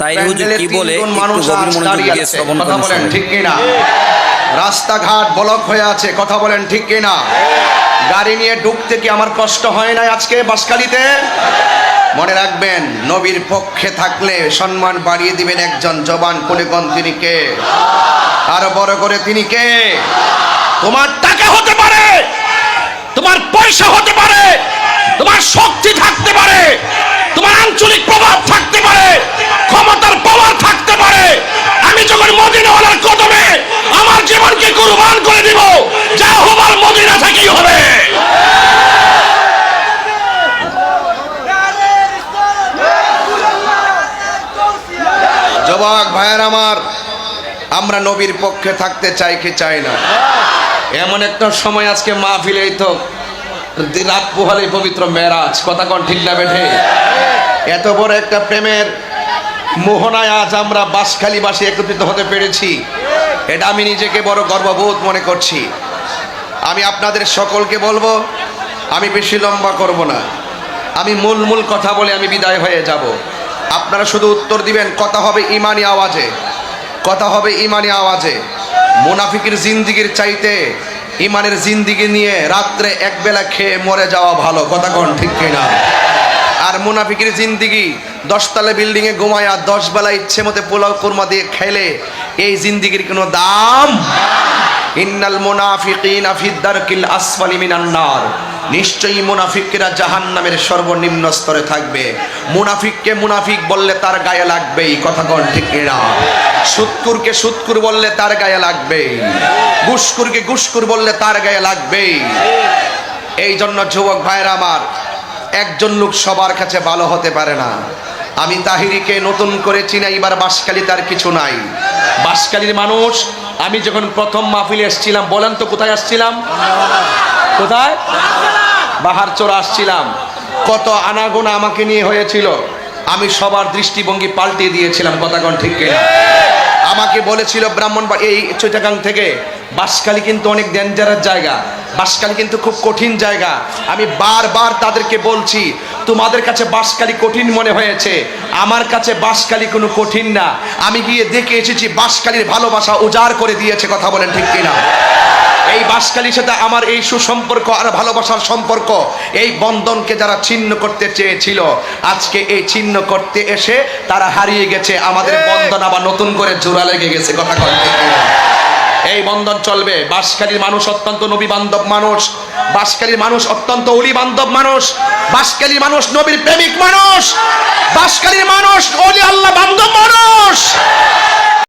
তাই হুজুর কি বলে একটু মানুষ গভীর মনোযোগ দিয়ে শ্রবণ কথা বলেন করুন। ঠিক কিনা? রাস্তাঘাট ব্লক হয়ে আছে, কথা বলেন ঠিক কিনা? গাড়ি নিয়ে ঢুকতে কি আমার কষ্ট হয় না আজকে বাঁশখালীতে? মনে রাখবেন, নবীর পক্ষে থাকলে সম্মান বাড়িয়ে দিবেন একজন। জবান খুলে কোন তিনি কে? আরো বড় করে তিনি কে? তোমার টাকা হতে পারে, তোমার পয়সা হতে পারে, তোমার শক্তি থাকতে পারে, তোমার আঞ্চলিক প্রভাব থাকতে পারে, ক্ষমতার পাওয়ার থাকতে পারে। আমি যখন মদিনাওয়ালার কদমে আমার জীবনকে কুরবান করে দিব, যা হবার মদিনা থেকেই হবে। যুবক ভাইয়ের আমার, আমরা নবীর পক্ষে থাকতে চাই কি চাই না? এমন একটা সময় আজকে মাহফিলেই তো রাত পোহালে পবিত্র মেরাজ, কথা কোন ঠিক না বেঠে? এত বড় একটা প্রেমের মোহনায় আজ আমরা বাঁশখালীবাসী একত্রিত হতে পেরেছি, এটা আমি নিজেকে বড় গর্ববোধ মনে করছি। আমি আপনাদের সকলকে বলবো, আমি বেশি লম্বা করব না, আমি মূল কথা বলে আমি বিদায় হয়ে যাব। আপনারা শুধু উত্তর দিবেন, কথা হবে ইমানি আওয়াজে, কথা হবে ইমানি আওয়াজে। মুনাফিকের জিন্দিগির চাইতে ইমানের জিন্দিগি নিয়ে রাত্রে একবেলা খেয়ে মরে যাওয়া ভালো, কথা কোন ঠিক কিনা? আর মুনাফিকের জিন্দিগি 10 তলা বিল্ডিং এ ঘুমায়া 10 বেলা ইচ্ছে মতো পোলাও কুরমা দিয়ে খেলে এই জিন্দিগির কোনো দাম। ইন্নাল মুনাফিকিনা ফিদ দারকিল আসফালি মিনান নার, নিশ্চয়ই মুনাফিকরা জাহান্নামের সর্বনিম্ন স্তরে থাকবে। মুনাফিককে মুনাফিক বললে তার গায়ে লাগবেই, কথা কোন ঠিক কিনা? সুৎকুরকে সুৎকুর বললে তার গায়ে লাগবেই, ঘুষখোরকে ঘুষখোর বললে তার গায়ে লাগবেই। এই জন্য যুবক ভাইরা আমার, একজন লোক সবার কাছে ভালো হতে পারে না। আমি তাহিরিকে নতুন করে চিনাইবার বাঁশখালী তার কিছু নাই। বাঁশখালীর মানুষ, আমি যখন প্রথম মাহফিলে এসেছিলাম, বলেন তো কোথায় আসছিলাম? কোথায়? বাহারচোরা আসছিলাম। কত আনাগোনা আমাকে নিয়ে হয়েছিল, আমি সবার দৃষ্টিভঙ্গি পাল্টে দিয়েছিলাম, কথা কোন ঠিক কিনা? আমাকে বলেছিল ব্রাহ্মণবাড়ি এই চৈটাগাং থেকে, বাঁশখালী কিন্তু অনেক ডেঞ্জারাস জায়গা, বাঁশখালী কিন্তু খুব কঠিন জায়গা। আমি বারবার তাদেরকে বলছি, তোমাদের কাছে বাঁশখালী কঠিন মনে হয়েছে, আমার কাছে বাঁশখালী কোনো কঠিন না। আমি গিয়ে দেখে এসেছি বাঁশখালীর ভালোবাসা উজাড় করে দিয়েছে, কথা বলেন ঠিক কিনা? এই বাঁশখালীর সাথে আমার এই সুসম্পর্ক আর ভালোবাসার সম্পর্ক, এই বন্ধনকে যারা ছিন্ন করতে চেয়েছিল, আজকে এই ছিন্ন করতে এসে তারা হারিয়ে গেছে। আমাদের বন্ধন আবার নতুন করে জোড়া লেগে গেছে, কথা বলেন ঠিক কিনা? এই বন্ধন চলবে। বাঁশখালীর মানুষ অত্যন্ত নবী বান্ধব মানুষ, বাঁশখালীর মানুষ অত্যন্ত অলি বান্ধব মানুষ, বাঁশখালীর মানুষ নবীর প্রেমিক মানুষ, বাঁশখালীর মানুষ অলি আল্লাহ বান্ধব